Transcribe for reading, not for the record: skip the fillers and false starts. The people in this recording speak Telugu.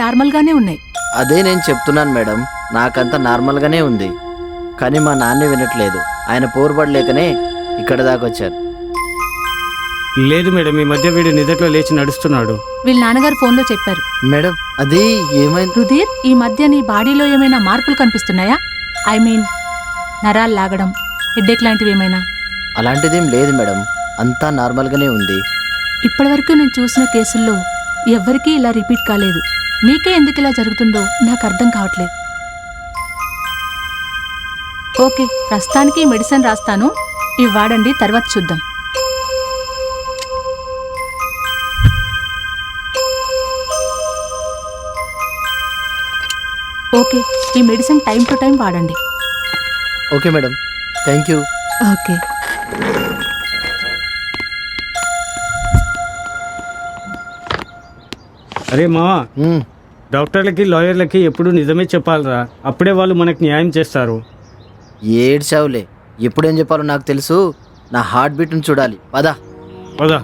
నార్మల్గానే ఉన్నాయి. అదే నేను చెప్తున్నాను మేడం, నాకంతా నార్మల్గానే ఉంది. కానీ మా నాన్న వినట్లేదు. ఆయన పోరుపడలేకనే ఇక్కడ దాకా వచ్చారు. లేదు మేడం, ఈ మధ్య వీడు నిద్రలో లేచి నడుస్తున్నాడు. వీళ్ళ నాన్నగారు ఫోన్లో చెప్పారు. మేడం అది ఏమైంది? రుధీర్, ఈ మధ్య నీ బాడీలో ఏమైనా మార్పులు కనిపిస్తున్నాయా? ఐ మీన్ నరాలు లాగడం, హెడ్ఏక్ లాంటివి ఏమైనా? అలాంటిదేం లేదు మేడం, అంతా నార్మల్గానే ఉంది. ఇప్పటివరకు నేను చూసిన కేసుల్లో ఎవ్వరికీ ఇలా రిపీట్ కాలేదు. మీకే ఎందుకు ఇలా జరుగుతుందో నాకు అర్థం కావట్లేదు. ఓకే, ప్రస్తుతానికి ఈ మెడిసిన్ రాస్తాను, ఇవి వాడండి, తర్వాత చూద్దాం. ఓకే, ఈ మెడిసిన్ టైం టు టైం వాడండి. Okay madam, thank you. Okay. అరే మావా, మ్మ్. డాక్టర్లకి లాయర్లకి ఎప్పుడు నిజమే చెప్పాలరా, అప్పుడే వాళ్ళు మనకు న్యాయం చేస్తారు. ఏడ్చావులే, ఎప్పుడేం చెప్పాలో నాకు తెలుసు. నా హార్ట్ బీట్ని చూడాలి, పదా. పదా.